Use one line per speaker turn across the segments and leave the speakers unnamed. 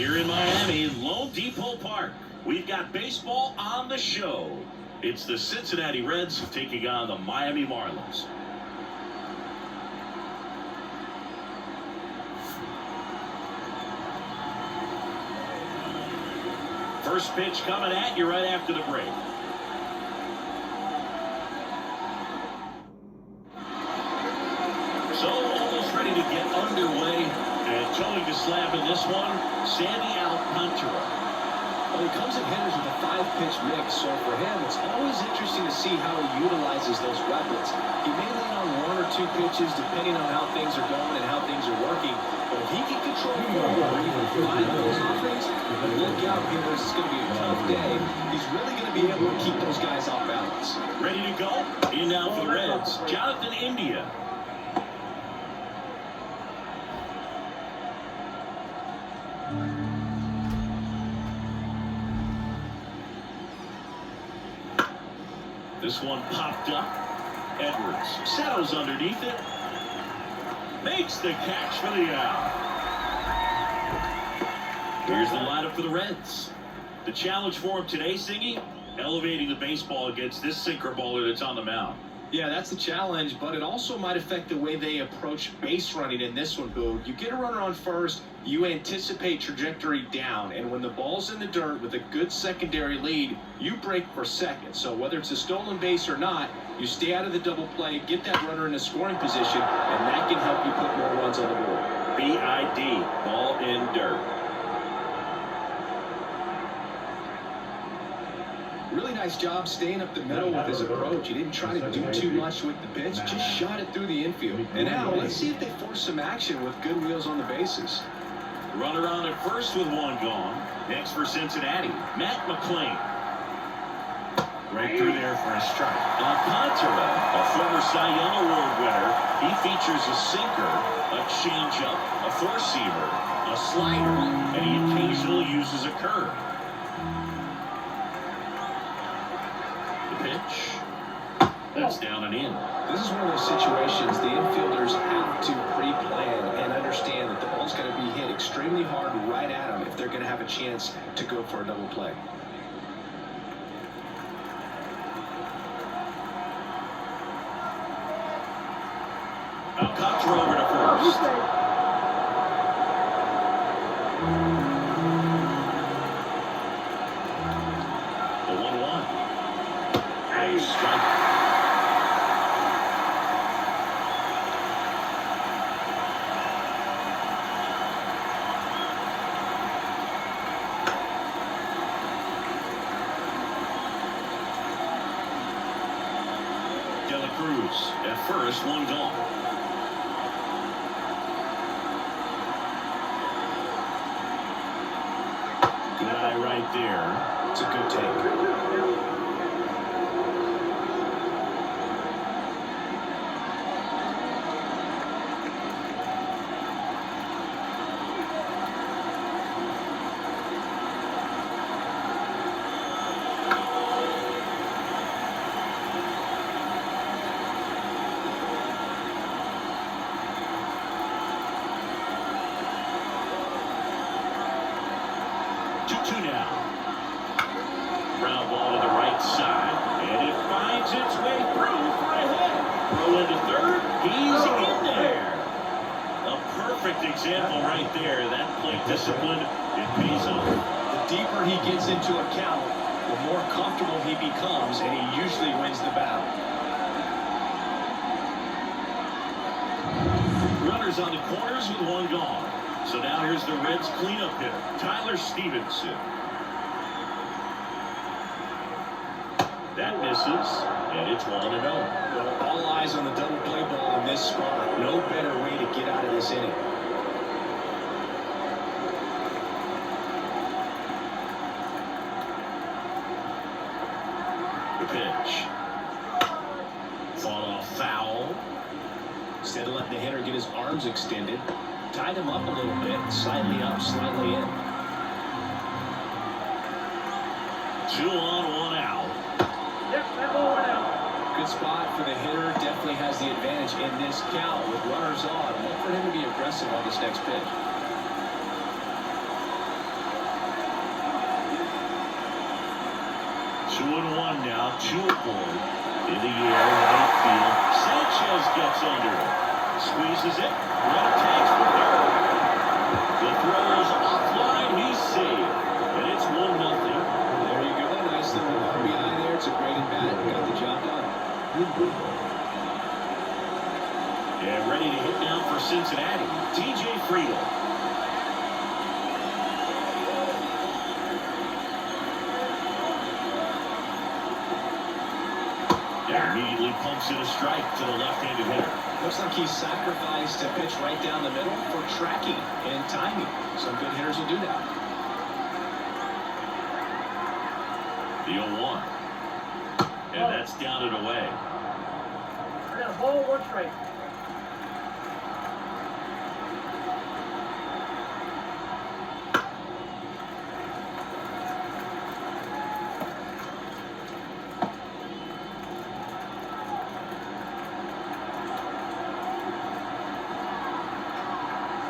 Here in Miami, Lone Depot Park, we've got baseball on the show. It's the Cincinnati Reds taking on the Miami Marlins. First pitch coming at you right after the break. So almost ready to get underway. And towing the slab in this one, Sandy Alcantara.
Well, he comes in hitters with a 5-pitch mix, so for him, it's always interesting to see how he utilizes those weapons. He may lean on 1 or 2 pitches depending on how things are going and how things are working. But if he can control more or even find those offerings, look out, hitters. It's going to be a tough day. He's really going to be able to keep those guys off balance.
Ready to go? In now for the Reds, Jonathan India. This one popped up. Edwards settles underneath it. Makes the catch for the out. Here's the lineup for the Reds. The challenge for him today, Singy, elevating the baseball against this sinker baller that's on the mound.
Yeah, that's the challenge, but it also might affect the way they approach base running in this one, Boo. You get a runner on first, you anticipate trajectory down, and when the ball's in the dirt with a good secondary lead, you break for second. So whether it's a stolen base or not, you stay out of the double play, get that runner in a scoring position, and that can help you put more runs on the board.
BID, ball in dirt.
Really nice job staying up the middle with his approach. He didn't try to do too much with the pitch, just shot it through the infield. And now let's see if they force some action with good wheels on the bases.
Runner on at first with one gone. Next for Cincinnati, Matt McClain. Right through there for a strike. Alcantara, a former Cy Young Award winner. He features a sinker, a changeup, a four-seamer, a slider, and he occasionally uses a curve. Pitch. That's down and in.
This is one of those situations the infielders have to pre-plan and understand that the ball's going to be hit extremely hard right at them if they're going to have a chance to go for a double play.
Alcantara over to first. Strike. De La Cruz at first, one gone. Good eye right there.
It's a good take.
Two now. Ground ball to the right side, and it finds its way through for a hit. Throw into third. He's in there. A perfect example right there. That plate discipline, it pays off.
The deeper he gets into a count, the more comfortable he becomes, and he usually wins the battle.
Runners on the corners with one gone. So now here's the Reds cleanup hitter, Tyler Stevenson. That misses, and it's 1-0.
Well, all eyes on the double play ball in this spot. No better way to get out of this inning.
The pitch. Fought off foul.
Instead of letting the hitter get his arms extended, tied him up a little bit, slightly up, slightly in.
2 on, 1 out.
Yep, that ball went out. Good spot for the hitter. Definitely has the advantage in this count with runners on. Look for him to be aggressive on this next pitch.
now, 2 aboard. In the air, right field. Sanchez gets under it. Squeezes it. Runner tags for third. The throw is offline. He's saved. And it's 1-0.
There you go. Nice little RBI there. It's a great at bat. Got the job done.
And ready to hit now for Cincinnati, TJ Friedel. And immediately pumps in a strike to the left-handed hitter.
Looks like he's sacrificed to pitch right down the middle for tracking and timing. Some good hitters will do that.
The 0-1. And that's down and away.
I got a ball, 1 strike.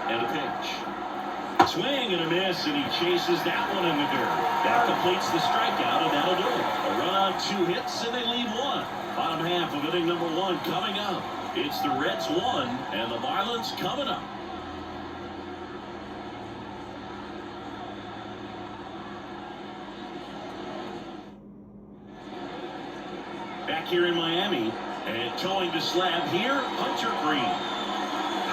And a pitch. Swing and a miss, and he chases that one in the dirt. That completes the strikeout, and that'll do it. A run on 2 hits, and they lead 1. Bottom half of inning number 1 coming up. It's the Reds 1, and the Marlins coming up. Back here in Miami, and towing the slab here, Hunter Green.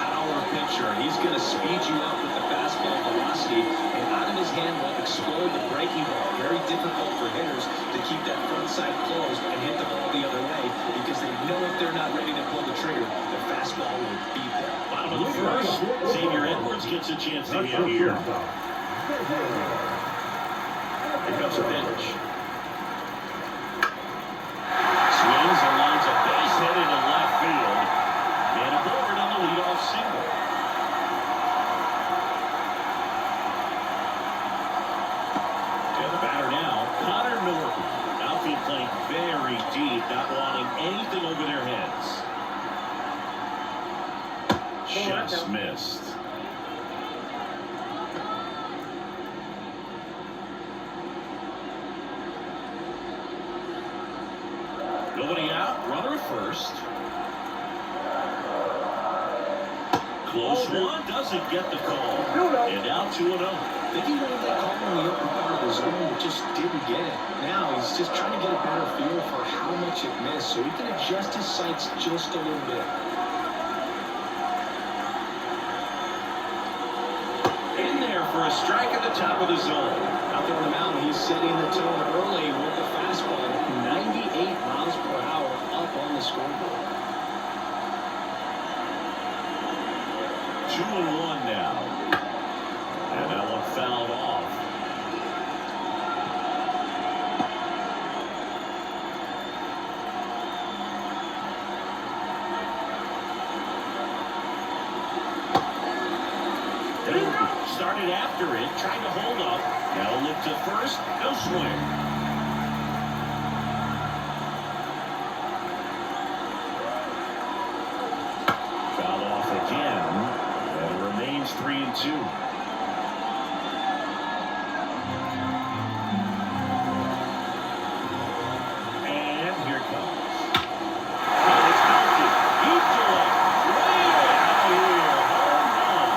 Power pitcher. He's going to speed you up with the fastball velocity, and out of his hand will explode the breaking ball. Very difficult for hitters to keep that front side closed and hit the ball the other way, because they know if they're not ready to pull the trigger, the fastball will beat them.
Bottom of the first, Xavier Edwards gets a chance to hit here. Here comes a pitch. Swings and lines a base hit into left field. And aboard on the leadoff single. And the batter now, Connor Norton. Outfield playing very deep, not wanting anything over their heads. Just missed. Nobody out, runner at first. Close one, doesn't get the call. And now 2-0.
I think he wanted that call in the open part of the zone, but just didn't get it. Now he's just trying to get a better feel for how much it missed, so he can adjust his sights just a little bit.
In there for a strike at the top of the zone.
Out there on the mound, he's setting the tone early with the fastball. 98 miles per hour up on the scoreboard.
2-1 now. And that one fouled off. Started after it, trying to hold up. Now look to first, no swing. Foul off again, and it remains 3-2. And here it comes. And it's counted. Deep to left. Way out here. Home run.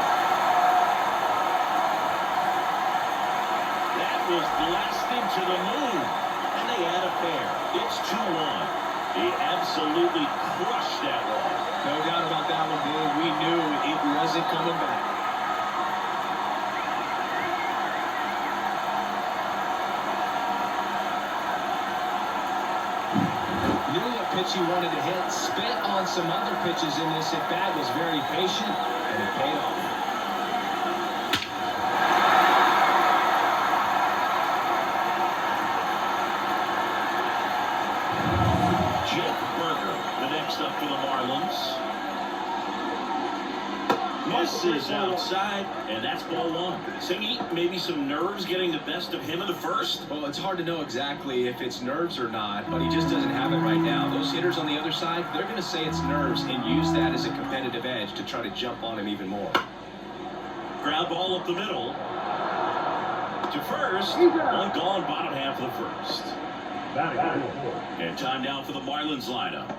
That was blasted to the moon. And they add a pair. It's 2-1. He absolutely crushed that one.
No doubt about that one, Dave. We knew it wasn't coming back. Knew what pitch he wanted to hit. Spent on some other pitches in this at-bat. Was very patient, and it paid off.
Up for the Marlins. Misses outside, and that's ball 1. Singy, maybe some nerves getting the best of him in the first?
Well, it's hard to know exactly if it's nerves or not, but he just doesn't have it right now. Those hitters on the other side, they're going to say it's nerves and use that as a competitive edge to try to jump on him even more.
Ground ball up the middle. To first, one gone, bottom half of the first. And time now for the Marlins lineup.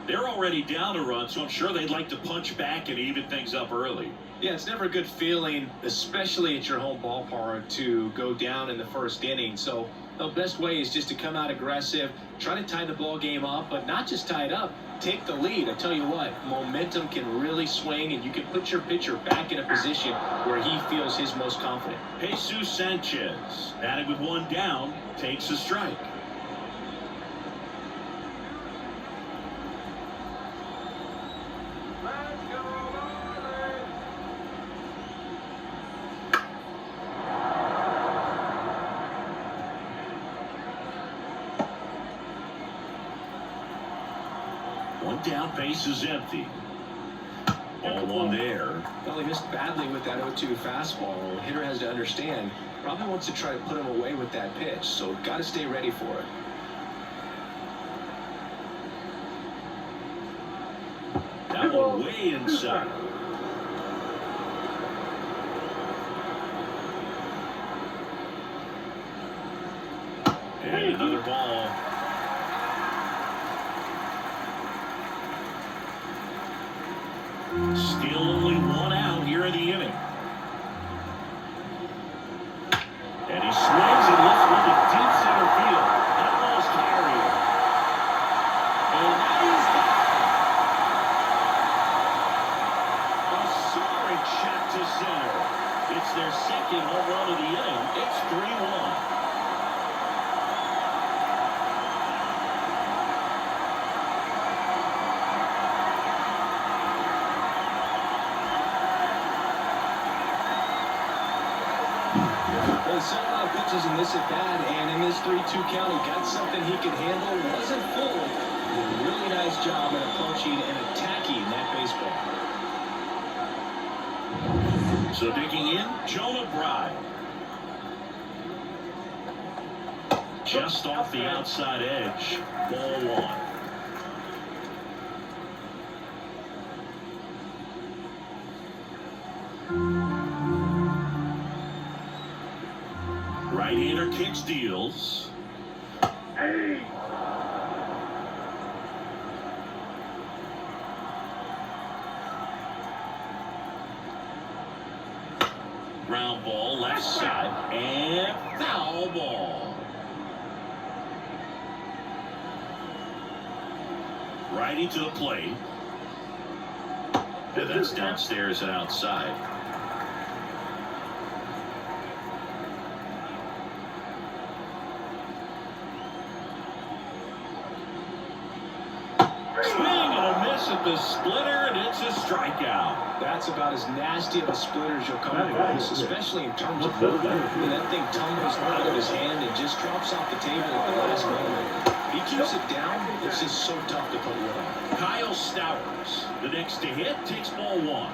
They're already down a run, so I'm sure they'd like to punch back and even things up early.
Yeah, it's never a good feeling, especially at your home ballpark, to go down in the first inning. So the best way is just to come out aggressive, try to tie the ball game up, but not just tie it up, take the lead. I tell you what, momentum can really swing, and you can put your pitcher back in a position where he feels his most confident.
Jesus Sanchez, batting with one down, takes a strike. One down, base is empty. Ball one there.
Well, he missed badly with that 0-2 fastball. The hitter has to understand, probably wants to try to put him away with that pitch, so got to stay ready for it.
That one way inside. And another ball. Still only one out here in the inning. And he swings and lifts one to deep center field. Almost carried. And that is a soaring shot to center. It's their second home run of the inning. It's 3-1.
Well, he saw a lot of pitches in this at bat, and in this 3-2 count, he got something he could handle. Wasn't full. Did a really nice job at approaching and attacking that baseball.
So digging in, Jonah Bride. Just off the outside edge, ball one. Right-hander kicks, deals. Hey! Ground ball, left side, and foul ball. Righty to the plate. And that's downstairs and outside. At the splitter, and it's a strikeout.
That's about as nasty of a splitter as you'll come across, especially in terms of movement. That thing tumbles out of his hand and just drops off the table at the last moment. He keeps it down. It's just so tough to put wood on.
Kyle Stowers, the next to hit, takes ball one.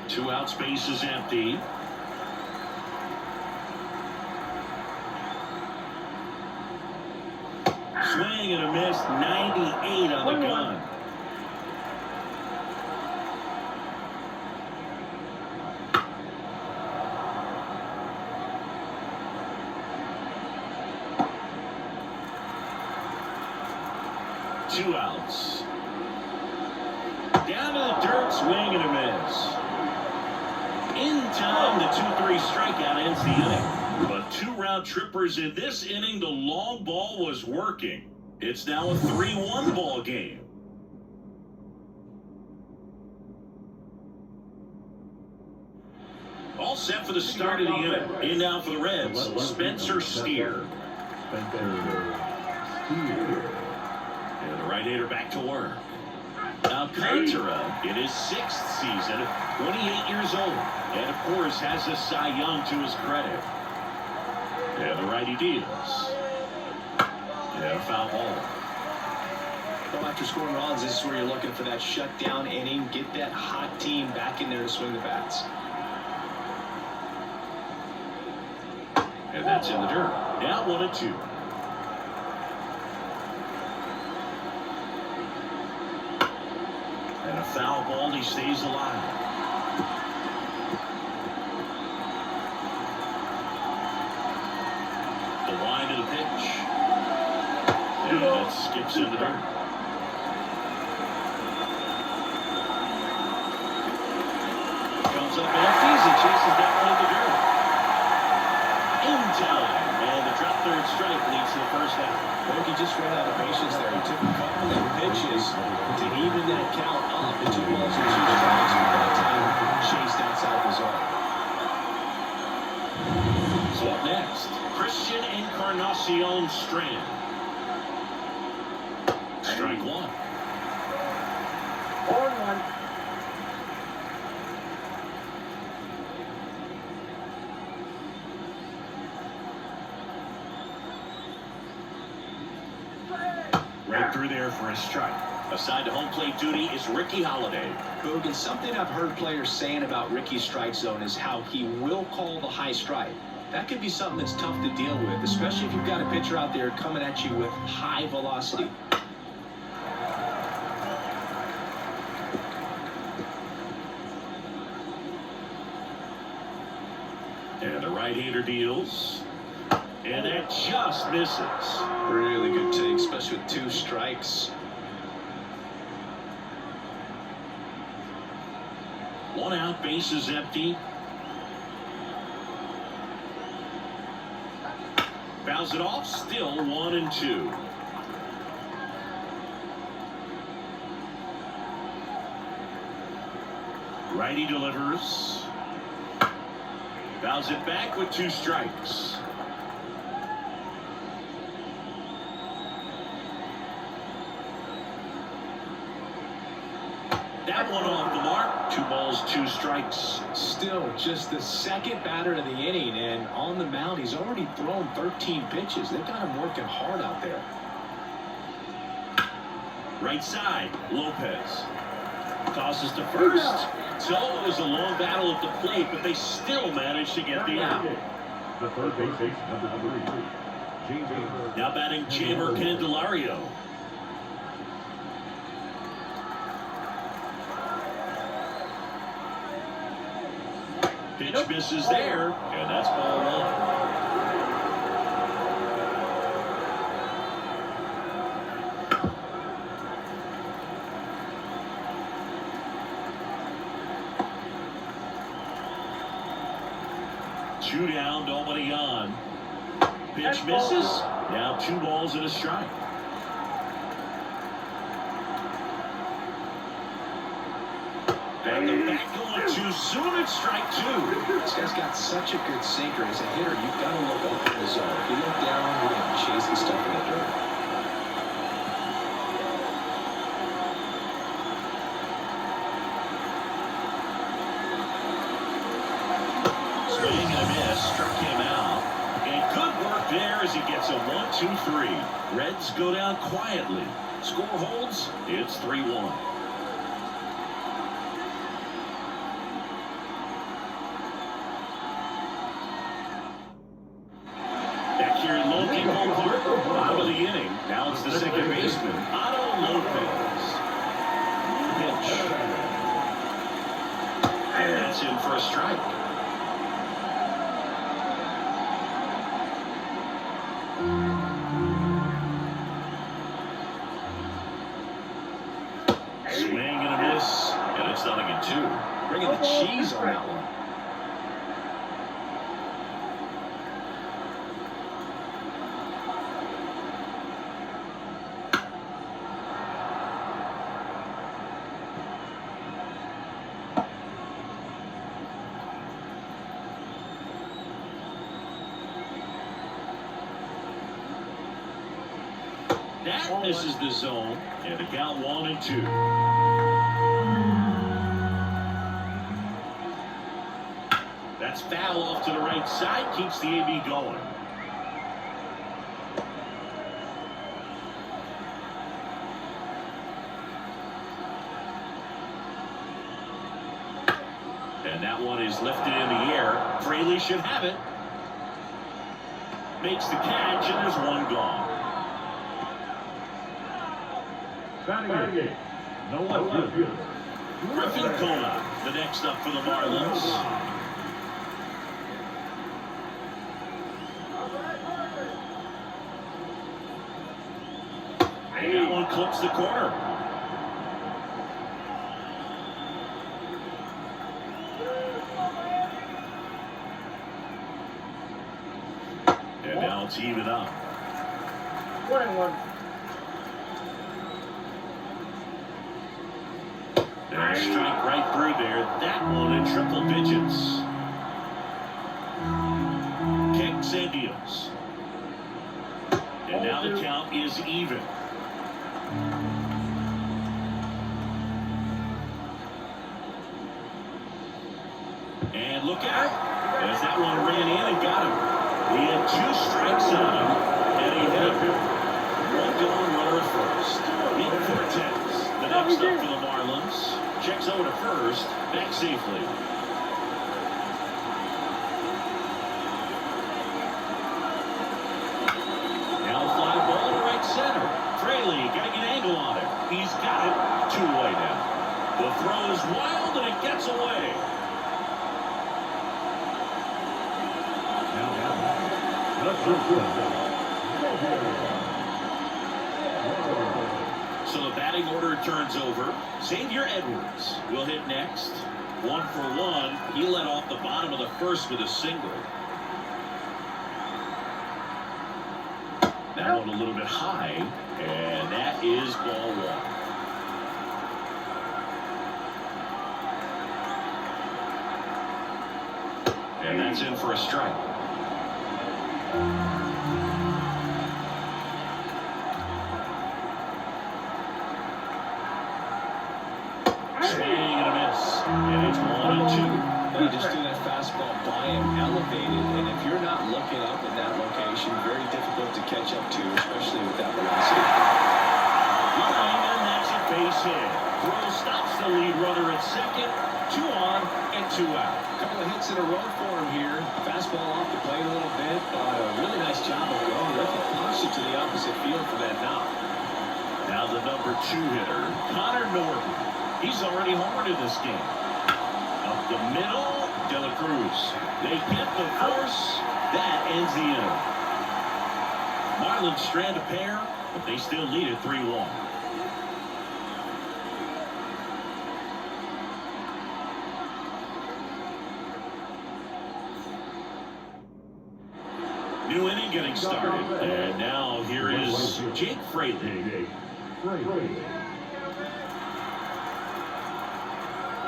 2 outs, base is empty. Swing and a miss, 98 on the gun. Two outs. Down to the dirt, swing and a miss. In time, the 2-3 strikeout ends the inning. But 2 round trippers in this inning, the long ball was working. It's now a 3-1 ball game. All set for the start of the inning. In now for the Reds, Spencer Steer. And the right-hander back to work. Alcantara in his 6th season, 28 years old. And, of course, has a Cy Young to his credit. And the righty deals. And a foul ball.
Well, after scoring runs, this is where you're looking for that shutdown inning. Get that hot team back in there to swing the bats.
And that's in the dirt. Now 1-2. And a foul ball, he stays alive. chips in the dirt. Comes up empties and chases that one in the dirt. In time. And the drop third strike leads to the first out.
He just ran out of patience there. He took a couple of pitches to even that count up. The 2 balls and 2 strikes with that time chased outside the zone.
So up next, Christian Encarnacion Strand. Strike 1.
4-1.
Right through there for a strike. Assigned to home plate duty is Ricky Holiday.
Boog, and something I've heard players saying about Ricky's strike zone is how he will call the high strike. That could be something that's tough to deal with, especially if you've got a pitcher out there coming at you with high velocity.
And the right-hander deals. And that just misses.
Really good take, especially with 2 strikes.
1 out, bases empty. Fouls it off, still 1-2. Righty delivers. Fouls it back with 2 strikes. That one off the mark. 2 balls, 2 strikes.
Still just the second batter of the inning, and on the mound, he's already thrown 13 pitches. They've got him working hard out there.
Right side, Lopez. Tosses to first. So it was a long battle at the plate, but they still managed to get the out.
The third base, number 3.
Now batting Jeimer Candelario. Pitch misses there, and that's ball 1. Two down, nobody on. Pitch misses. Now 2 balls and a strike. And the back going too soon at strike 2.
This guy's got such a good sinker. As a hitter, you've got to look up in the zone. If you look down, you're going to be chasing stuff in the dirt.
Swing and a miss, struck him out. And good work there as he gets a 1-2-3. Reds go down quietly. Score holds, it's 3-1. Back here at Lone Depot Park, bottom of the inning. Now it's the second baseman, Otto Lopez. Pitch. And that's in for a strike. Swing and a miss, and it's 0-2.
Bringing the cheese on that one.
That misses the zone, and the count 1-2. That's foul off to the right side, keeps the AB going. And that one is lifted in the air. Fraley should have it. Makes the catch, and there's one gone.
Batting no left field.
Griffin Kona, the next up for the Marlins. And flips the corner. And now it's even up.
1-1.
And a strike right through there. That one in triple digits. Kicks and deals. And now the count is even. And look out. As that one ran in and got him. He had 2 strikes on him, and he hit him. One gone, runner at first. In Cortez, the next up for the Marlins. Checks over to first, back safely. Now a fly ball to right center. Fraley getting an angle on it. He's got it. 2 away now. The throw is wild, and it gets away. So the batting order turns over. Xavier Edwards will hit next. 1 for 1. He led off the bottom of the first with a single. That one a little bit high, and that is ball 1. And that's in for a strike. Swing and a miss. And it's 1-2.
He just threw that fastball by him, elevated, and if you're not looking up in that location, very difficult to catch up to, especially with that velocity.
Line, and that's a base hit. Throw stops the lead runner at second. 2 on and 2 out.
A couple of hits in a row for him here. Fastball off the plate a little bit, but a really nice job of going with it. Launched it to the opposite field for that knock.
Now the number 2 hitter, Connor Norton. He's already homered in this game. Up the middle, De La Cruz. They get the force. That ends the inning. Marlins strand a pair, but they still lead it 3-1. New inning getting started. And now here is Jake Fraley.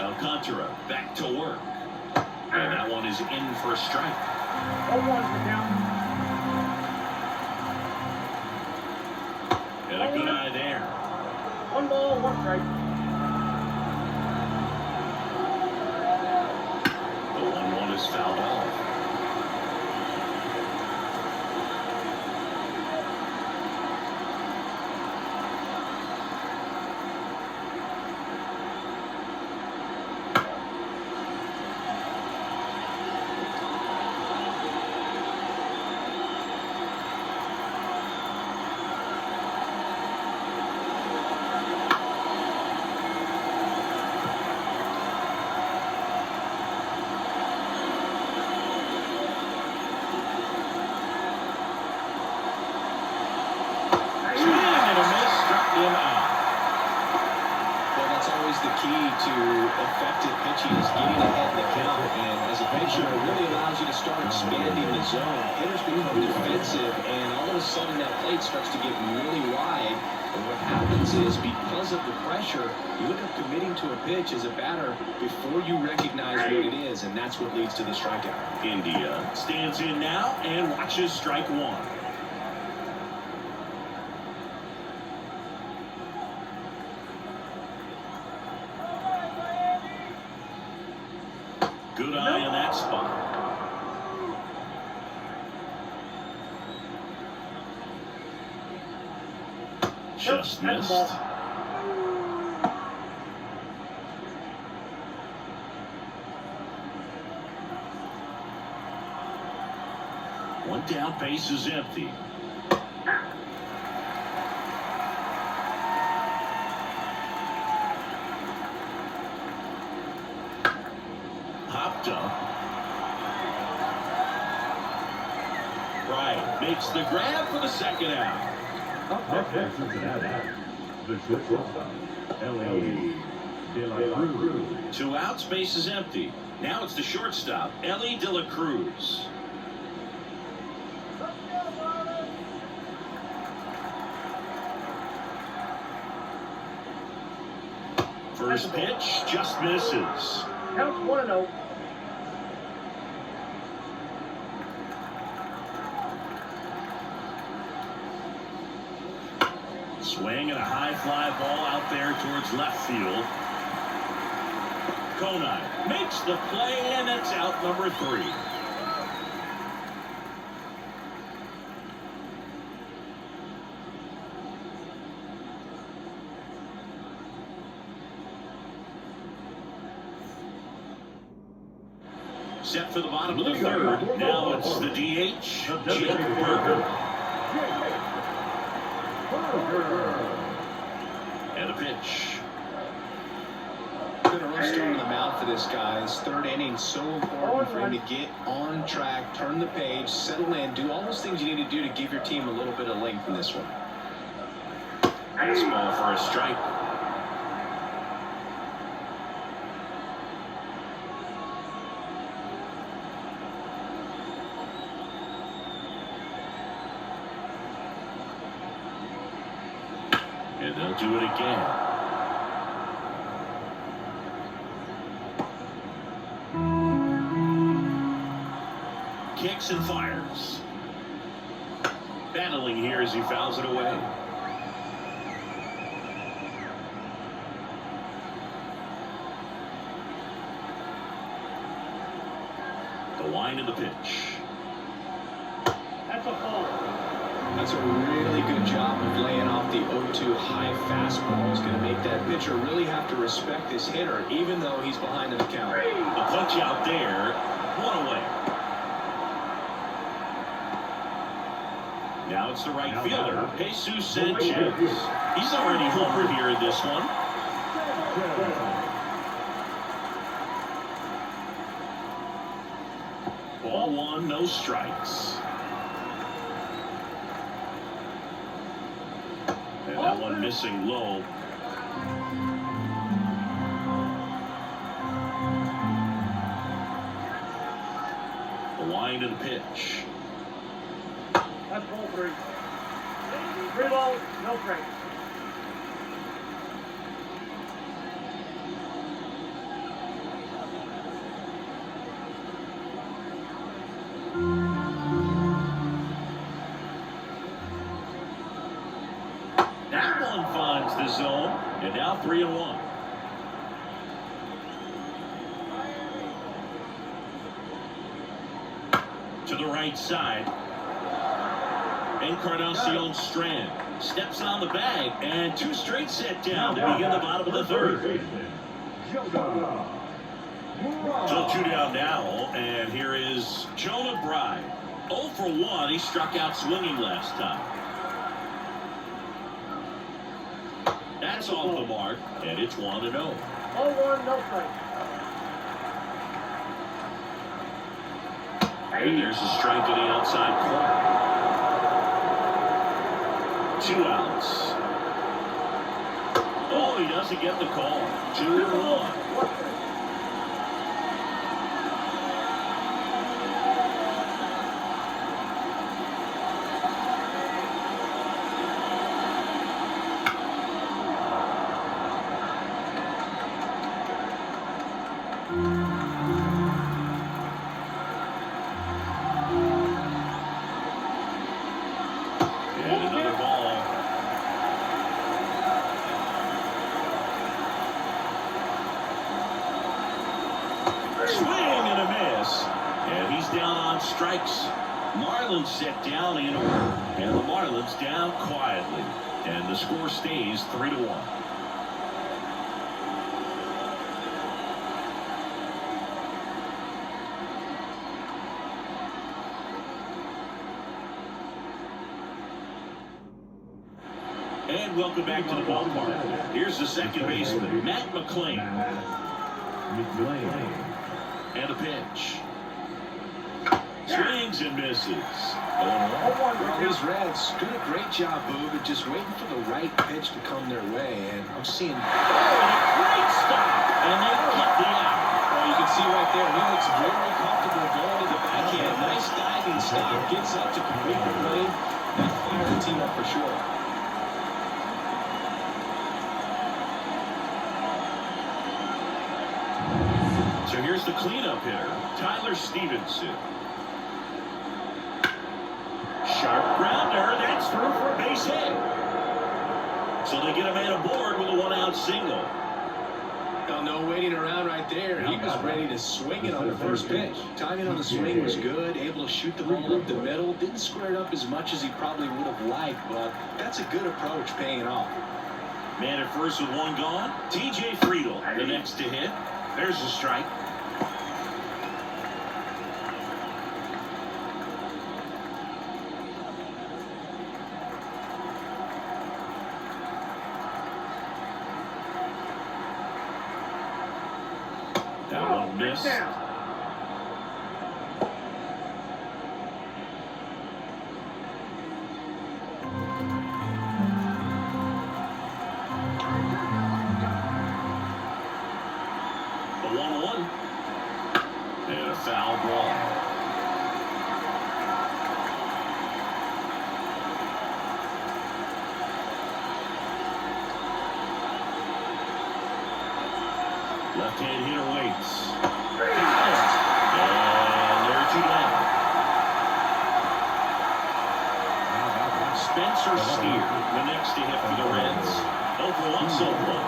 Alcantara back to work. And that one is in for a strike.
0-1 for count.
And a good eye there.
1 ball, 1 strike.
The 1-1 is fouled off.
The key to effective pitching is getting ahead in the count, and as a pitcher, it really allows you to start expanding the zone. Hitters become defensive, and all of a sudden that plate starts to get really wide. And what happens is, because of the pressure, you end up committing to a pitch as a batter before you recognize what it is, and that's what leads to the strikeout.
India stands in now and watches strike 1. Good eye in that spot. Just missed. One down, base is empty. Popped up. Right, makes the grab for the second out.
Okay, Cincinnati. The The shortstop, Ellie De La Cruz.
2 outs, base is empty. Now it's the shortstop, Ellie De La Cruz. First pitch just misses.
Counts 1-0.
Swing and a high fly ball out there towards left field. Konai makes the play, and it's out number 3. Set for the bottom of the 3rd. Now it's the DH, Jake Burger. And a pitch.
Been a rough start on the mound for this guy. His 3rd inning so important for him to get on track, turn the page, settle in, do all those things you need to do to give your team a little bit of length in this one.
Fastball for a strike. And they'll do it again. Kicks and fires. Battling here as he fouls it away. The line of the pitch.
That's a ball.
That's a really good job of laying off the 0-2 high fastball. It's going to make that pitcher really have to respect this hitter, even though he's behind in the count.
A punch out there. 1 away. Now it's the right fielder, Jesus Sanchez. He's already homered here in this one. Ball 1, no strikes. And that one missing low. The line of the pitch.
That's ball 3. 3 balls, no strikes.
That one finds the zone, and now 3-1. To the right side. Encarnacion Strand steps on the bag, and 2 straight set down to begin the bottom of the 3rd. So 2 down now, and here is Jonah Bride. 0 for 1. He struck out swinging last time. That's off the mark, and it's 1-0.
0-1, no strikes.
And there's a strike to the outside corner. 2 outs. Oh, he doesn't get the call. 2-1. And another ball. Swing and a miss. And he's down on strikes. Marlins set down in order. And the Marlins down quietly. And the score stays 3-1. And welcome back to the ballpark. Here's the second baseman, Matt McClain. And a pitch. Swings and misses.
0-1,
Well,
good
these
job.
Reds doing a great job, Boog, of just waiting for the right pitch to come their way. And I'm seeing,
Great stop. And they get the out.
well, you can see right there, he looks very comfortable going to the backhand. Nice diving stop, gets up to complete the play. That fired the team up for sure.
So here's the cleanup hitter, Tyler Stevenson. Sharp grounder. That's through for a base hit. So they get a man aboard with a one-out single.
Well, no waiting around right there. He was ready to swing it on the first pitch. Timing on the swing was good, able to shoot the ball up the middle. Didn't square it up as much as he probably would have liked, but that's a good approach paying off.
Man at first with one gone. TJ Friedel, the next to hit. There's a strike. That one missed.
Down.
The 1-1. And a foul ball. Left-hand hitter waits. And they're two down. Spencer Steer, the next to hit for the Reds. 0 for 1 so far.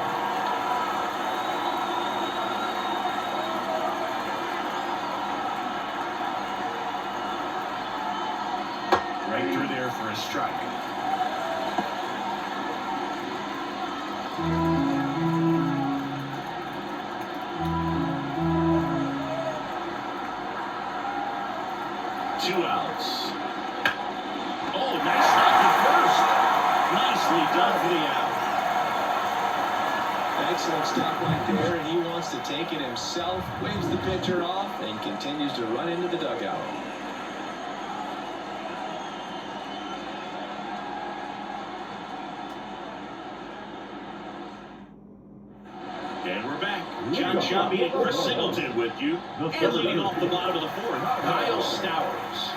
Right through there for a strike. Two outs. Oh, nice stop at first. Nicely done for the out.
Excellent stop right there, and he wants to take it himself, waves the pitcher off, and continues to run into the dugout.
And we're back. John Shabby and Chris Singleton with you. And leading off the bottom of the fourth, Kyle Stowers.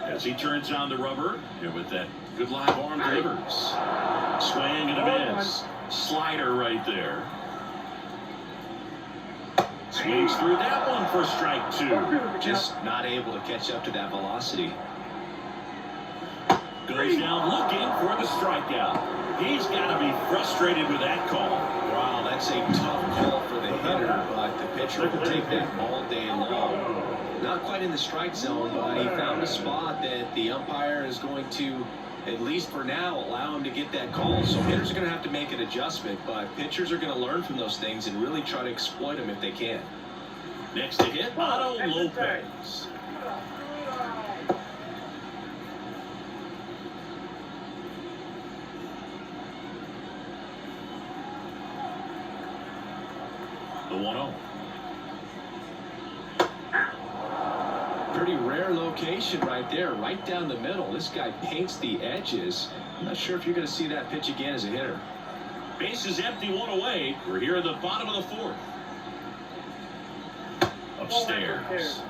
As he turns on the rubber, and with that good live arm delivers. Swing and a miss. Slider right there. Swings through that one for strike two.
Just not able to catch up to that velocity.
Goes down looking for the strikeout. He's got to be frustrated with that call.
Wow, that's a tough call for the hitter, but the pitcher will take that all day long. Not quite in the strike zone, but he found a spot that the umpire is going to, at least for now, allow him to get that call. So hitters are going to have to make an adjustment, but pitchers are going to learn from those things and really try to exploit them if they can.
Next to hit, Otto Lopez. The 1-0.
Pretty rare location right there, right down the middle. This guy paints the edges. I'm not sure if you're going to see that pitch again as a hitter.
Base is empty, one away. We're here at the bottom of the fourth. Upstairs.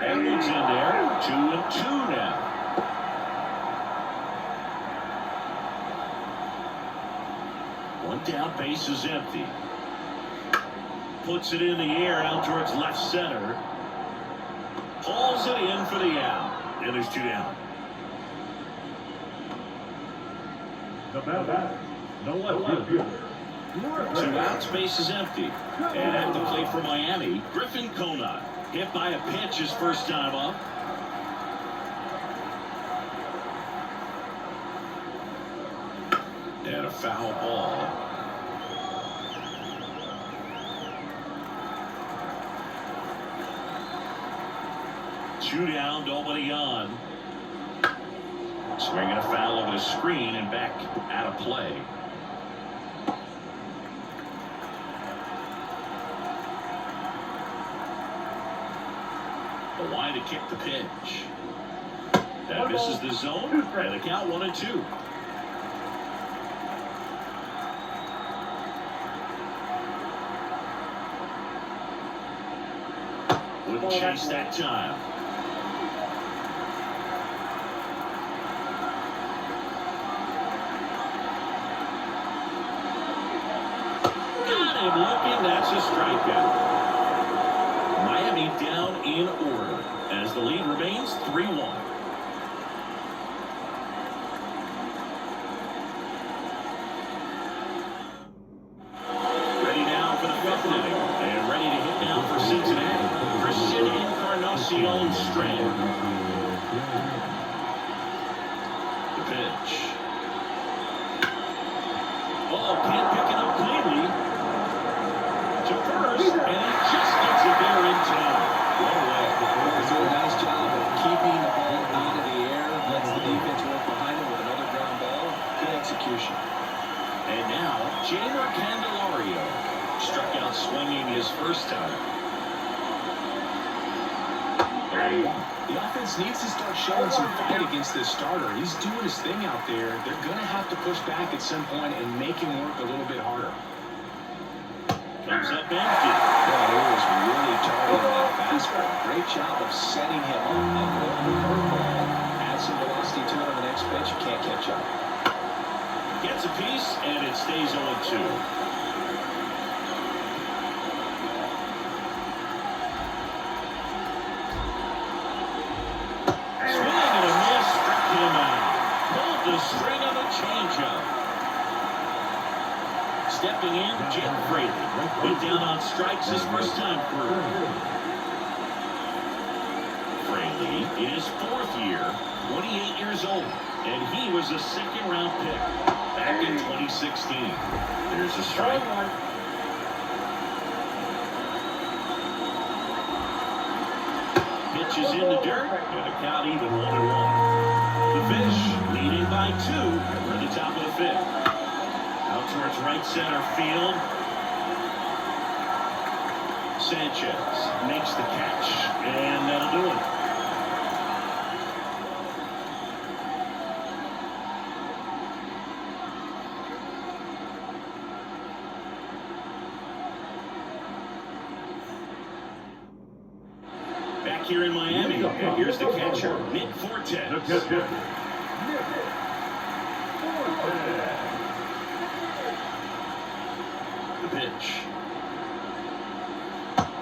Edwards in there. 2-2 now. One down, base is empty. Puts it in the air out towards left center. Hauls it in for the out. And there's two down.
The batter, no left fielder.
Two outs, base is empty. And at the plate for Miami, Griffin Conant. Hit by a pitch his first time up. And a foul ball. 2 down, nobody on. Swinging a foul over the screen and back out of play. The line to kick the pitch. That misses the zone, and the count 1-2. Wouldn't chase that time. Got him looking. That's a strikeout. Miami down in order as the lead remains 3-1. Ready now for the 5th inning, and ready to hit now for Cincinnati. Christian Encarnacion Strand. The pitch. Oh, can't pick it up cleanly. To first, and he just gets it there in time. What a way.
He's doing a nice job of keeping the ball out of the air, lets the defense work behind him with another ground ball. Good execution.
And now, Jamer Candelario struck out swinging his first time.
The offense needs to start showing some fight against this starter. He's doing his thing out there. They're going to have to push back at some point and make him work a little bit harder.
Comes up empty.
Well, he was really targeting that fastball. Great job of setting him up. And the curveball adds some velocity to it on the next pitch. You can't catch up.
Gets a piece, and it stays 0-2. The string of a changeup. Stepping in, Jim Fraley. Went down on strikes his first time through. Fraley in his 4th year, 28 years old, and he was a 2nd-round pick back in 2016. There's a strike. Pitch is in the dirt, and the count even 1-1. The Fish leading by 2. We're at the top of the 5th. Out towards right center field. Sanchez makes the catch, and that'll do it. Back here in Miami, and here's the catcher, Nick Fortes. The pitch.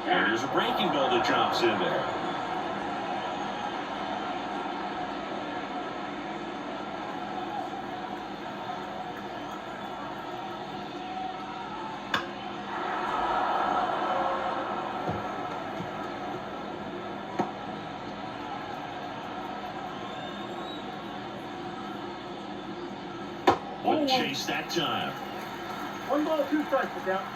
And there's a breaking ball that drops in there. Wouldn't chase that time.
1 ball, 2 strikes, the count.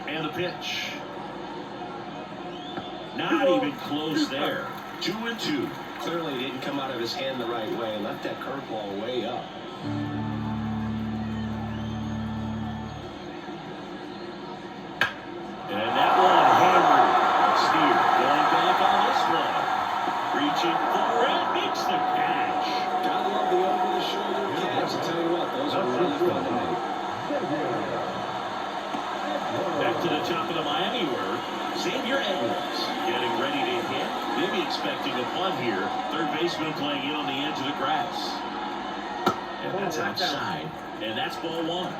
And the pitch. Not even close there. 2-2.
Clearly didn't come out of his hand the right way. Left that curveball way up.
And that one hammered. Steer going back on this one. Reaching for it. Makes the catch.
Gotta love the over-the-shoulder catch. I'll tell you what, those are really fun to make.
Back to the top of the Miami word. Xavier Edwards getting ready to hit. Maybe expecting a punt here. Third baseman playing in on the edge of the grass. And that's outside. And that's ball 1.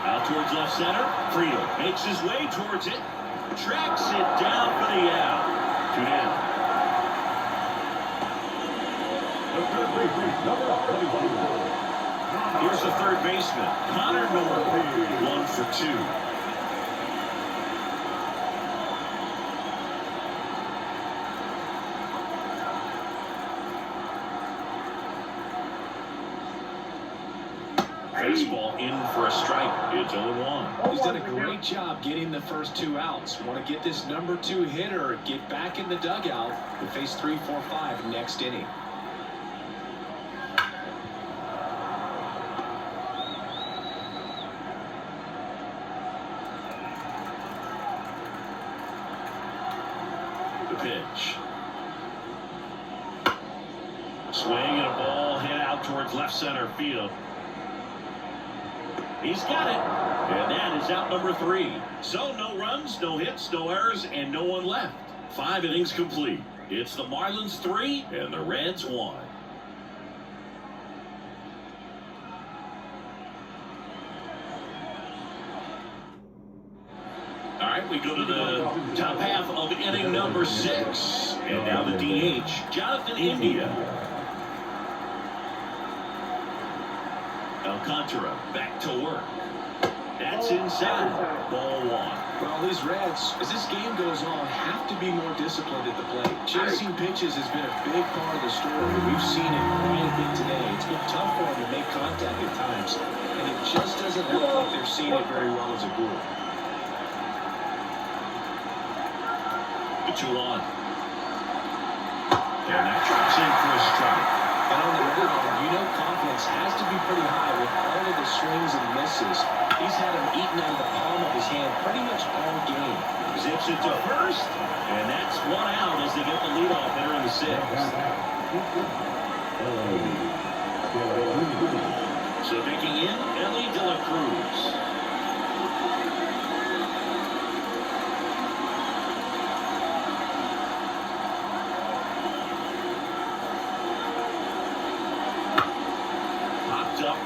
Out towards left center. Friedel makes his way towards it. Tracks it down for the out. 2 down. Here's the third baseman, Connor Norwood, 1 for 2. Fastball in for a strike. It's 0-1.
He's done a great job getting the first 2 outs. Want to get this number 2 hitter, get back in the dugout, and face 3, 4, 5 next inning.
The pitch. Swing and a ball hit out towards left center field. He's got it. And that is out number 3. So no runs, no hits, no errors, and no one left. 5 innings complete. It's the Marlins 3 and the Reds 1. All right, we go to the top half of inning number 6. And now the DH, Jonathan India. Alcantara back to work. That's inside. Ball 1.
Well, these Reds, as this game goes on, have to be more disciplined at the plate. Chasing pitches has been a big part of the story. We've seen it quite a bit today. It's been tough for them to make contact at times, and it just doesn't look like they're seeing it very well as a group.
The 2-1. And that drops in for a strike.
And on the other hand, you know confidence has to be pretty high with all of the swings and misses. He's had him eaten out of the palm of his hand pretty much all game.
Zips it to first, and that's 1 out as they get the leadoff hitter in the 6th. So making in Ellie De La Cruz. Up.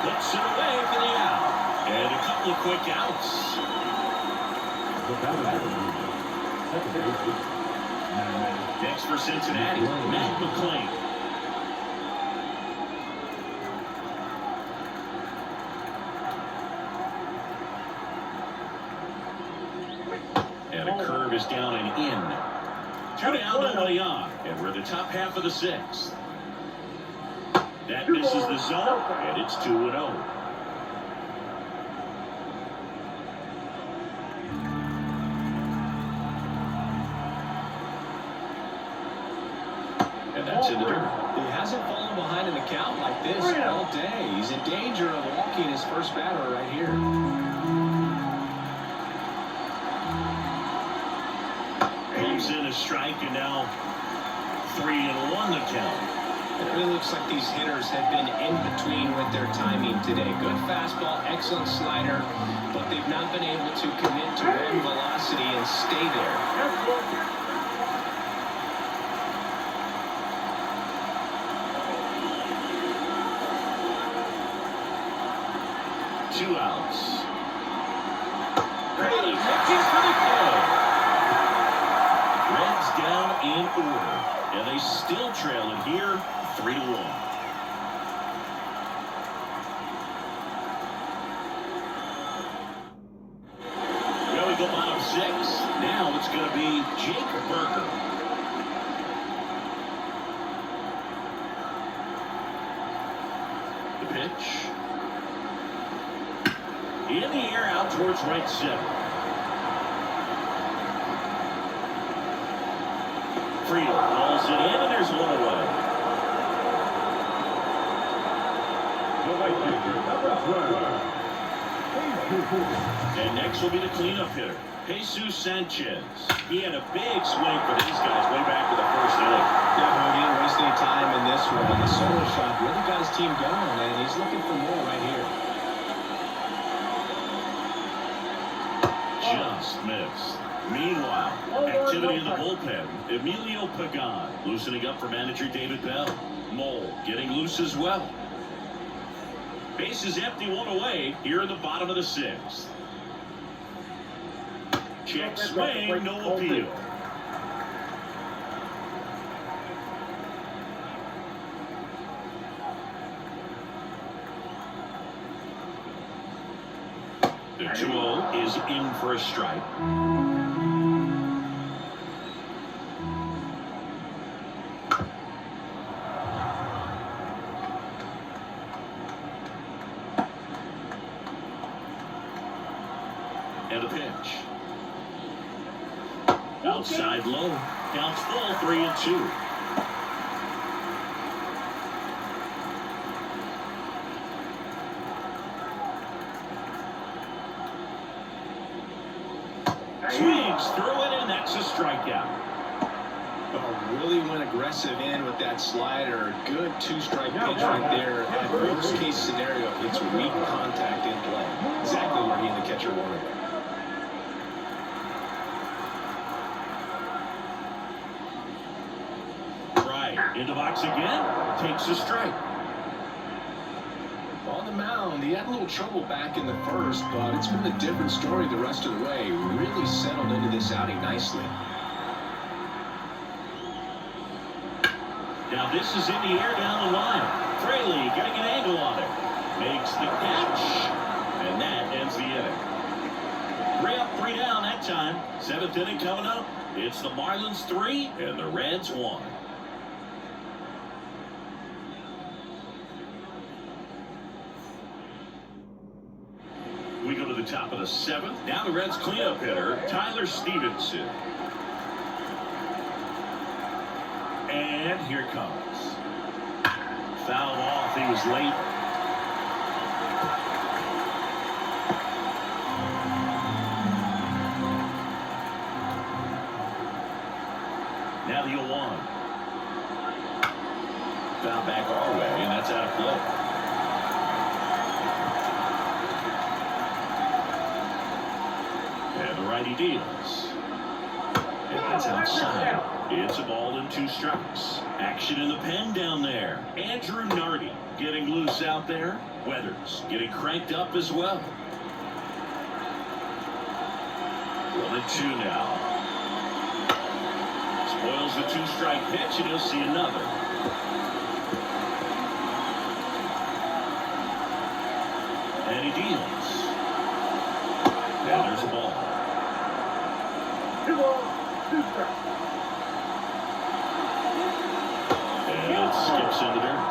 Puts it away for the out. And a couple of quick outs. Next for Cincinnati, Matt McClain. And a curve is down and in. 2 down, nobody on, and we're the top half of the 6th. That misses the zone, and it's 2-0. And that's in the dirt.
He hasn't fallen behind in the count like this all day. He's in danger of walking his first batter right here.
In a strike, and now 3-1 the count.
It really looks like these hitters have been in between with their timing today. Good fastball, excellent slider, but they've not been able to commit to one velocity and stay there.
2 outs. Brady reaching for the kill. Reds down in order, and they still trail it here, 3-1. Well, we go bottom 6. Now it's going to be Jake Burger. The pitch. In the air out towards right center. Friedel calls it in, and there's 1 away. And next will be the cleanup hitter, Jesus Sanchez. He had a big swing for these guys way back to the first inning.
Yeah, he didn't waste any time in this one. The solo shot really got his team going, and he's looking for more right here.
Just missed. Meanwhile, activity in the bullpen. Emilio Pagan loosening up for manager David Bell. Mole getting loose as well. Bases empty, 1 away here in the bottom of the 6th. Check swing, no appeal. The 2-0 is in for a strike. Outside low. Counts full, 3-2. Swings through it, and that's a strikeout.
Really went aggressive in with that slider. Good two-strike pitch right there. At worst-case scenario, it's weak contact in play. Exactly where he and the catcher wanted it.
Right, in the box again, takes a strike.
On the mound, he had a little trouble back in the first, but it's been a different story the rest of the way. Really settled into this outing nicely.
Now this is in the air down the line. Fraley getting an angle on it. Makes the catch. And that ends the inning. 3 up, 3 down that time. 7th inning coming up. It's the Marlins 3 and the Reds 1. We go to the top of the 7th. Now the Reds cleanup hitter, Tyler Stevenson. And here comes. Foul off. He was late. Now the 0-1. Foul back our way, and that's out of play. And the righty deals. And that's outside. It's a ball and 2 strikes. Action in the pen down there. Andrew Nardi getting loose out there. Weathers getting cranked up as well. 1-2 now. Spoils the 2-strike pitch, and he'll see another. And he deals. And there's a ball.
2 balls, 2 strikes.
And it skips in the dirt.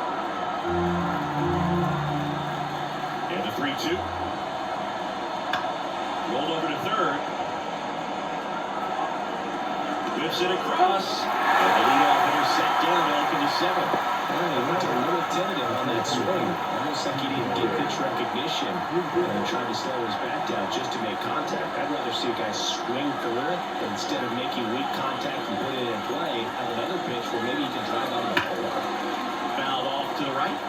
And the 3-2. Rolled over to third. Whips it across. And the leadoff hitter set down to open the 7th.
Well, he went a little tentative on that swing. Almost like he didn't get pitch recognition. And trying to slow his bat down just to make contact. I'd rather see a guy swing through it instead of making weak contact and put it in play. Have another pitch where maybe he can drive on the ball.
Fouled off to the right.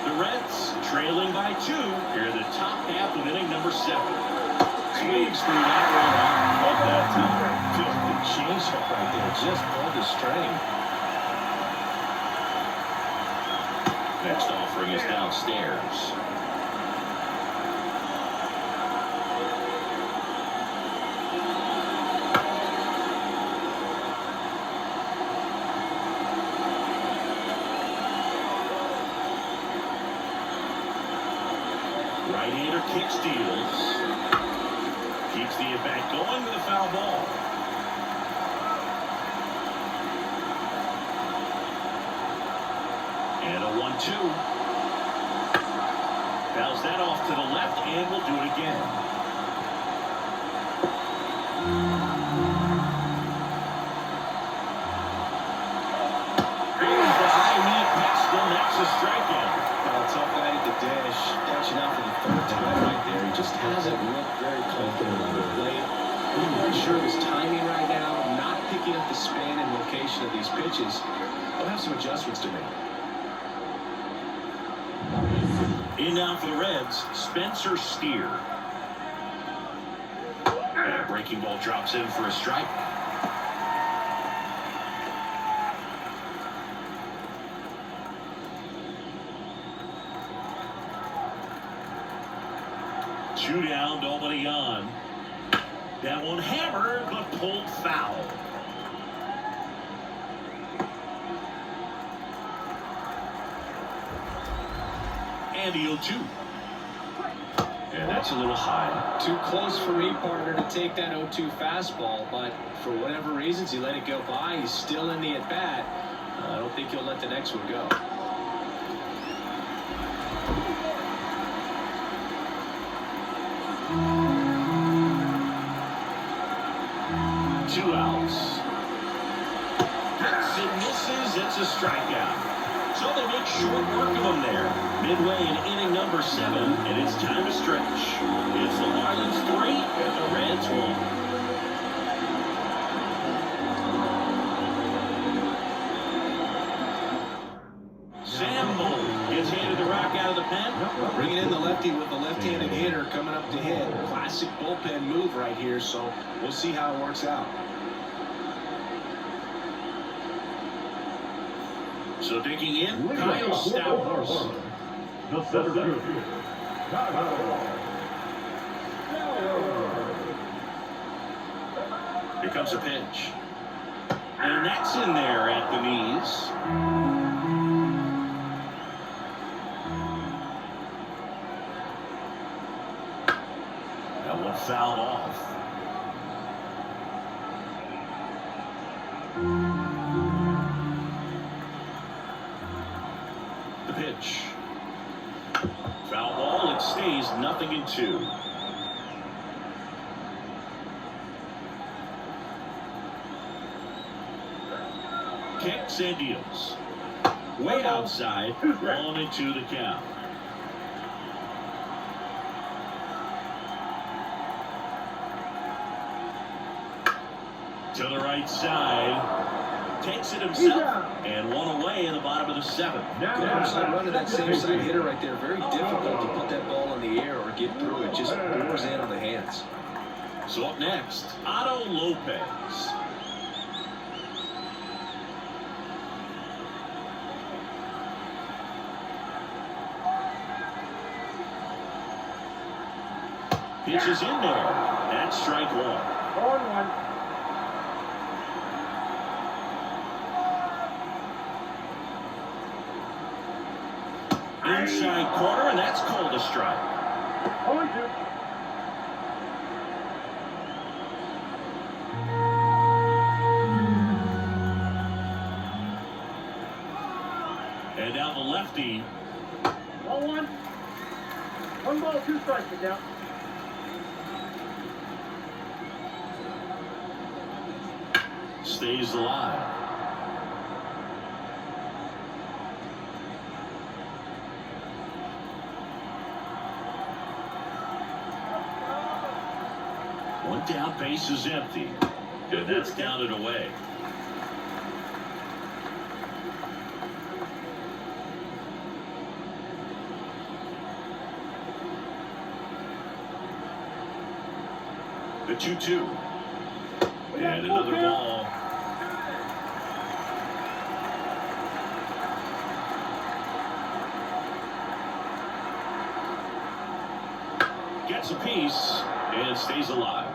The Reds trailing by 2 here in the top half of inning number 7. Swings through that one off that time.
Just the change-up right there. Just pulled the string.
Next offering is downstairs. Right-hander kick steals. Keeps the at-bat going with a foul ball. And a 1-2. Fouls that off to the left, and will do it again. Here's the high knee past him. That's a strikeout.
Tough guy at the dish, catching out for the 3rd time right there. He just hasn't looked very confident on the plate. I'm not sure of his timing right now, not picking up the span and location of these pitches. He'll have some adjustments to make.
In now for the Reds, Spencer Steer. And a breaking ball drops in for a strike. Two down, nobody on. That one hammered, but pulled foul. And the 0-2. And that's a little high.
Too close for me, partner, to take that 0-2 fastball, but for whatever reasons, he let it go by. He's still in the at-bat. I don't think he'll let the next one go.
2 outs. Hits and misses. It's a strikeout. So they make short work of him there. Midway in inning number 7, and it's time to stretch. It's the Marlins 3 and the Reds 1. Gets handed the rock out of the pen.
Bringing in the lefty with the left-handed hitter coming up to hit. Classic bullpen move right here, so we'll see how it works out.
So digging in, Kyle Stowers.
The center fielder,
Here comes a pitch. And that's in there at the knees. That one fouled off. The pitch. Foul ball. It stays 0-2. Kicks and deals. Way outside. 1-2 the count. To the right side. Takes it himself. And one away in the bottom of the 7th.
Good outside run to that same side hitter right there. Very difficult to put that ball in the air or get through it. Just bores in on the hands.
So up next, Otto Lopez. Pitches in there. That's strike 1.
0-1.
Inside corner, and that's called a strike.
0-2.
And down the lefty.
1-1. 1 ball, 2 strikes to count.
Stays alive. One down, base is empty. And that's down and away. The 2-2. And another ball. Gets a piece and stays alive.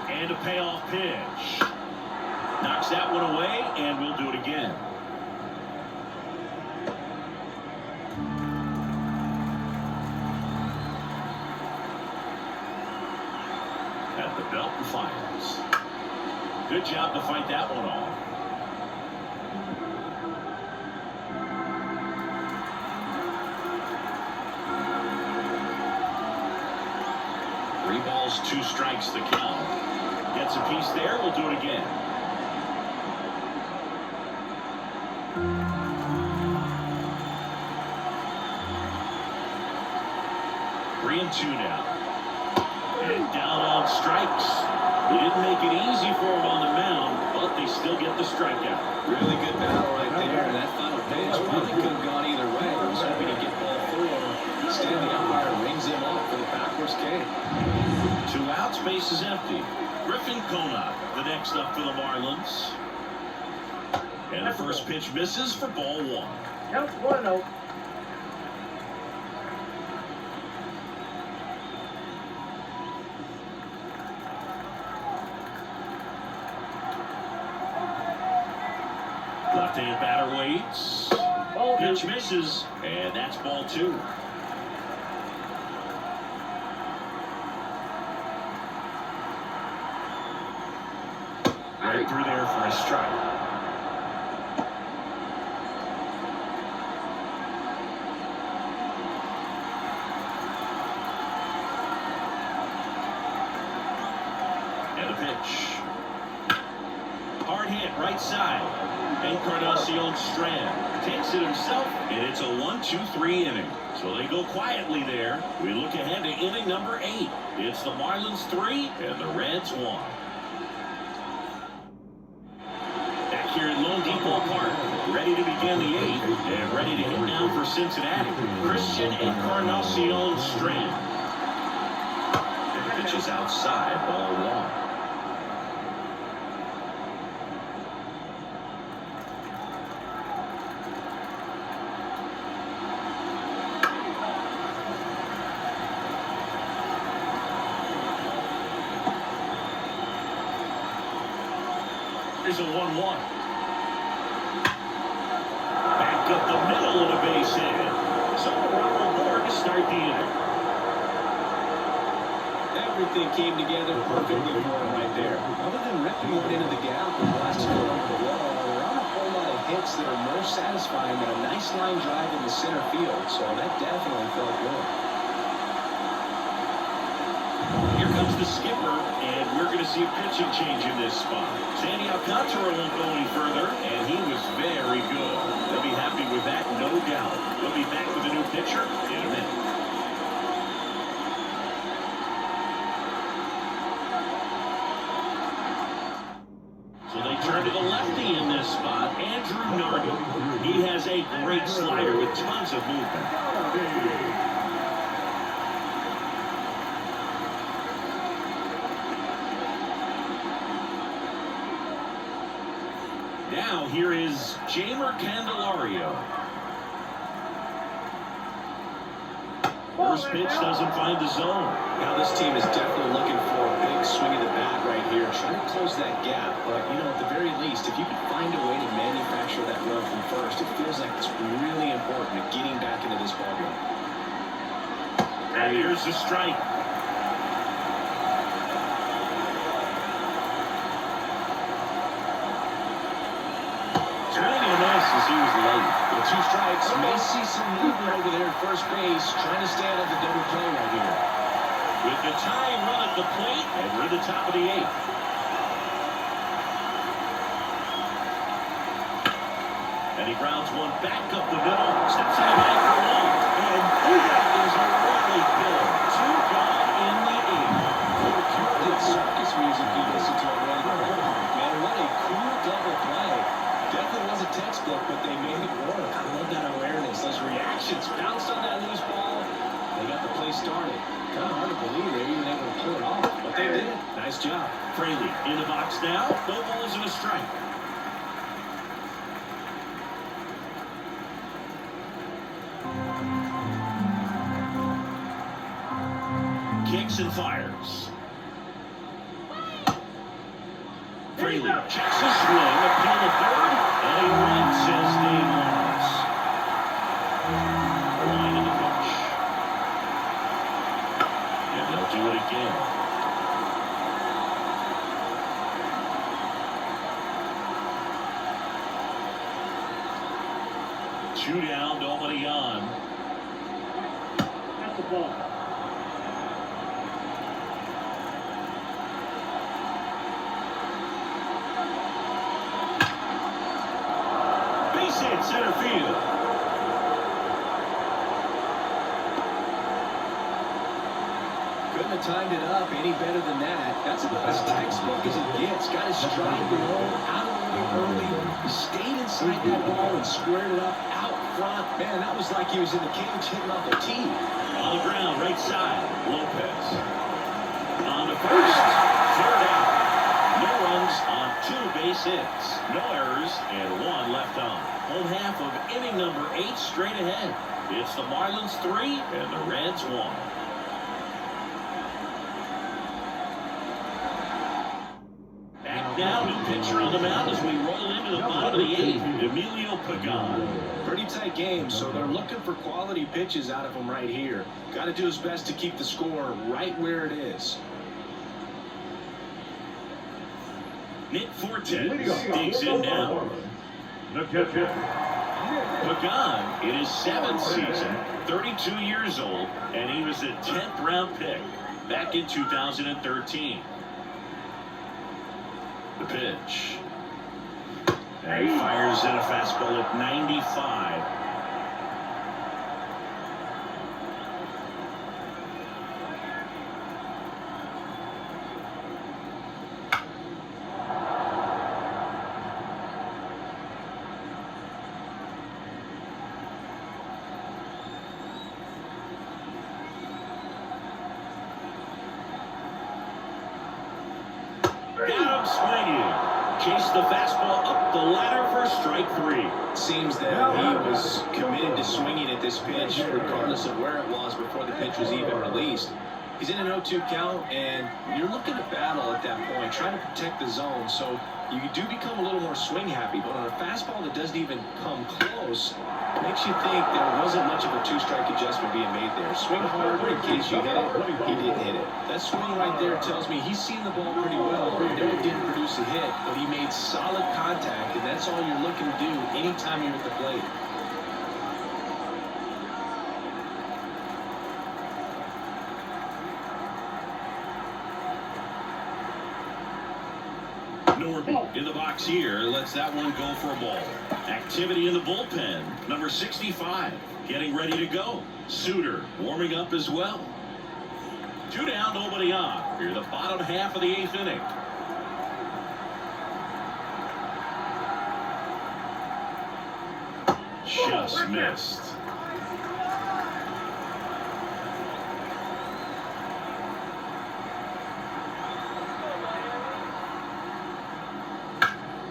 And a payoff pitch. Knocks that one away, and we'll do it again. At the belt and fires. Good job to fight that one off. 3 balls, 2 strikes the count. Gets a piece there. We'll do it again. Three and 2 now. And down on strikes. They didn't make it easy for him on the mound, but they still get the strikeout.
Really good battle right there. And that final pitch probably could have gone either way. He was hoping to get ball 4. Instead, the umpire rings him off for the backwards K.
2 outs, base is empty. Griffin Conant, the next up for the Marlins. And the first pitch misses for ball 1.
Counts 1-0.
Left-hand batter waits.
Ball 2.
Pitch misses, and that's ball 2. Right through there for a strike. pitch. Hard hit right side. Encarnacion Strand takes it himself, and it's a 1-2-3 inning. So they go quietly there. We look ahead to inning number 8. It's the Marlins 3 and the Reds 1. Back here at Lone Depot Park, ready to begin the 8th, and ready to hit now for Cincinnati, Christian Encarnacion Strand. And the pitch is outside, ball 1. Here's a 1-1. Back up the middle of the base hit. So a rubber board to start the inning.
Everything came together perfectly for him right there. Other than ripping one into the gap and blasting it over the wall, there aren't a whole lot of hits that are more satisfying than a nice line drive in the center field. So that definitely felt good.
Here comes the skipper, and we're going to see a pitching change in this spot. Sandy Alcantara won't go any further, and he was very good. They'll be happy with that, no doubt. We'll be back with a new pitcher in a minute. So they turn to the lefty in this spot, Andrew Nardi. He has a great slider with tons of movement. Now here is Jamer Candelario. First pitch doesn't find the zone.
Now this team is definitely looking for a big swing of the bat right here, trying to close that gap. But you know, at the very least, if you can find a way to manufacture that run from first, it feels like it's really important at getting back into this ballgame.
And here's the strike. As he was late.
With 2 strikes, may see some movement over there at first base, trying to stay out of the double play right here.
With the tying run at the plate, and we're at the top of the 8th. And he grounds one back up the middle, steps in the bag for 1, and that is a really good. 2 gone in the 8th.
What pure circus music you listen to already. Man, what a cool double play. Definitely was a textbook, but they made it work. I love that awareness. Those reactions bounced on that loose ball. They got the play started. Kind of hard to believe they were even able to pull it off, but they did. Nice job.
Fraley in the box now. No balls and a strike. Kicks and fires. Fraley checks his swing, appeal to third, and he runs his name loss. Line in the pitch. And they'll do it again. Two down, nobody on.
That's the ball.
In center field.
Couldn't have timed it up any better than that. That's about as textbook as it gets. Got his stride below, out of the way early, stayed inside that ball and squared it up out front. Man, that was like he was in the cage hitting off a tee.
On the ground, right side, Lopez. On the first, third out. No runs on 2 base hits. No errors and 1 left on. Home half of inning number 8 straight ahead. It's the Marlins 3 and the Reds 1. Back now, new pitcher on the mound as we roll into the bottom of the 8th, Emilio Pagan.
Pretty tight game, so they're looking for quality pitches out of him right here. Got to do his best to keep the score right where it is.
Nick Fortes digs in now.
The catcher.
Pagan in his 7th season, 32 years old, and he was a 10th round pick back in 2013. The pitch. And he fires in a fastball at 95. Got him swinging. Chased the fastball up the ladder for strike 3.
Seems that he was committed to swinging at this pitch regardless of where it was before the pitch was even released. He's in an 0-2 count, and you're looking to battle at that point, trying to protect the zone. So you do become a little more swing happy, but on a fastball that doesn't even come close, it makes you think there wasn't much of a 2-strike adjustment being made there. Swing harder in case you hit it. He didn't hit it. That swing right there tells me he's seen the ball pretty well. I know it didn't produce a hit, but he made solid contact, and that's all you're looking to do anytime you're at the plate.
Norton in the box here, lets that one go for a ball. Activity in the bullpen. Number 65 getting ready to go. Suter warming up as well. 2 down, nobody on. Here the bottom half of the 8th inning. Just missed.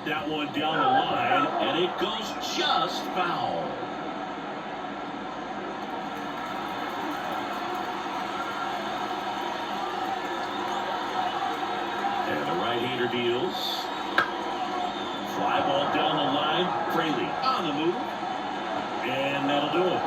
That one down the line, and it goes just foul. And the right-hander deals. Fly ball down the line. Fraley on the move. And that'll do it.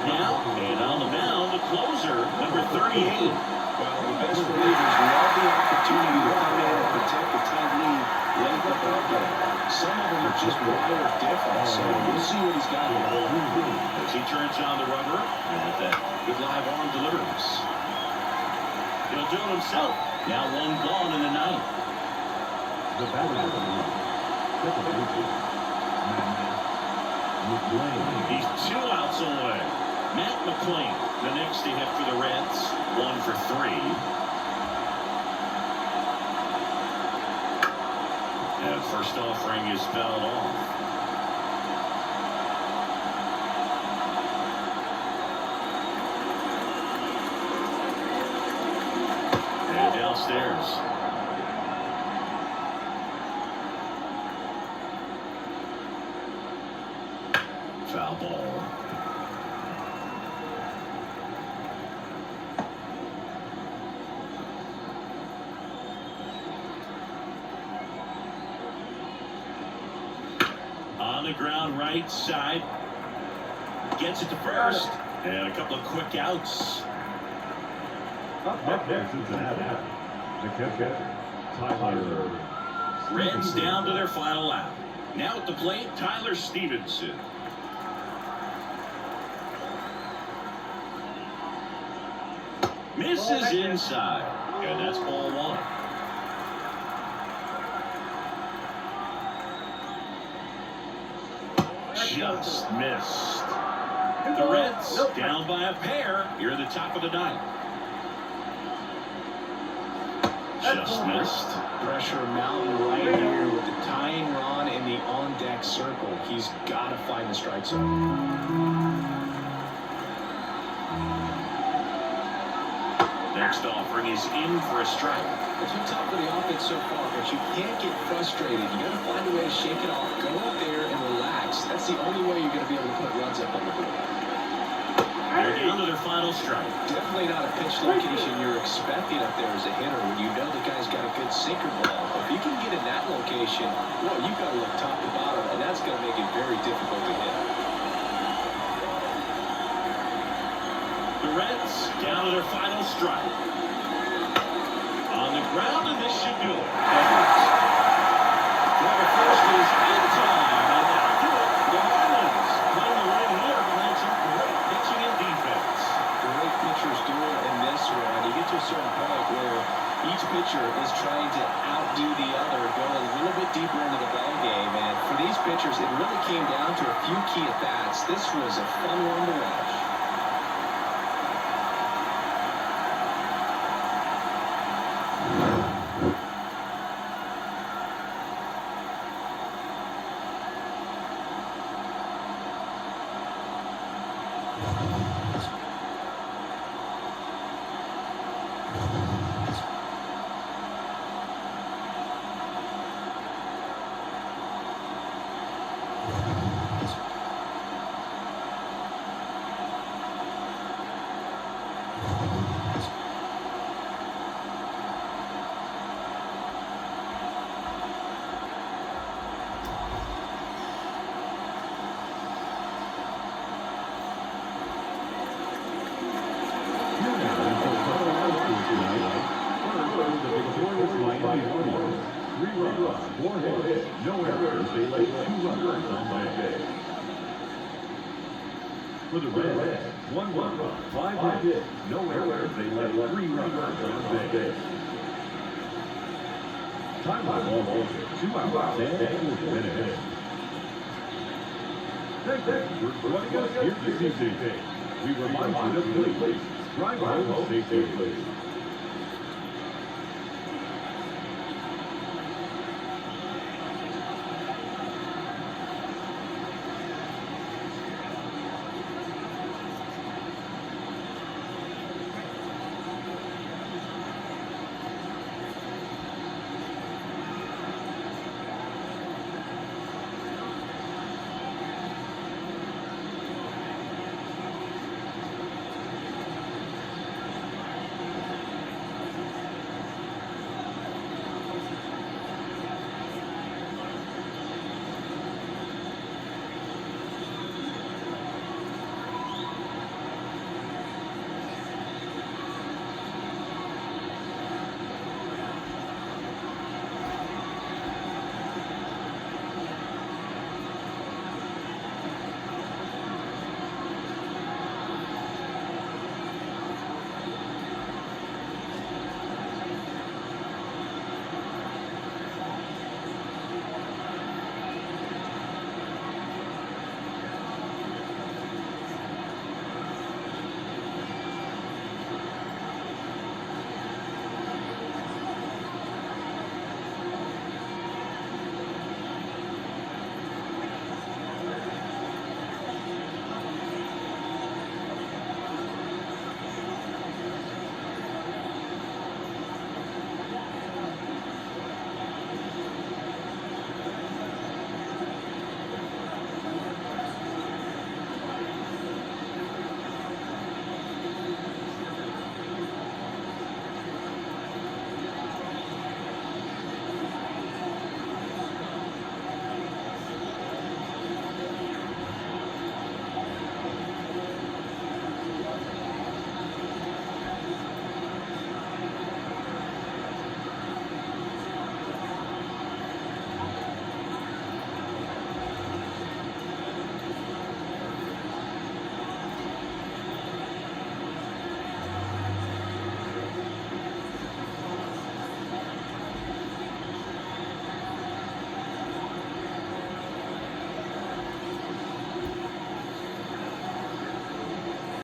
Now, and on the mound, the closer, number 38.
Well, the best relievers love the opportunity to come in and protect the tight lead late in the ball game. Some of them are just wired different, so we'll see what he's got here.
As he turns on the rubber, and with that good live arm delivers. He'll do it himself. Now 1 gone in the 9th.
The batter of the league.
He's 2 outs away. Matt McClain, the next to hit for the Reds, 1 for 3. And first offering is fouled off. And downstairs. Foul ball. On the ground, right side. Gets it to first. And a couple of quick outs.
Up next, Cincinnati. The catcher, Tyler.
Reds down to their final out. Now at the plate, Tyler Stevenson. Misses inside. And that's ball 1. Just missed. The Reds down by a pair here at the top of the 9th. Just missed.
Pressure mountain right here with the tying run in the on-deck circle. He's got to find the strike zone.
Next offering is in for a strike.
It's been tough for the offense so far, but you can't get frustrated. You got to find a way to shake it off. Go up there and relax. That's the only way you're going to be able to put runs up on the board.
They're down to their final strike.
Definitely not a pitch location you're expecting up there as a hitter when you know the guy's got a good sinker ball. If you can get in that location, well, you've got to look top to bottom, and that's going to make it very difficult to hit.
The Reds down to their final strike. On the ground, and this should do it. Runner first is in time, and that'll do it. The Marlins playing the win here behind some great pitching and defense.
Great pitchers do it in this one. You get to a certain point where each pitcher is trying to outdo the other, go a little bit deeper into the ball game. And for these pitchers, it really came down to a few key at-bats. This was a fun one to watch.
For the Reds, 1 run, 5 hits, no errors. They let 3 runners on base. Time was almost 2 hours and 40 minutes. Thanks for joining us here this evening. We remind you to please drive home safely.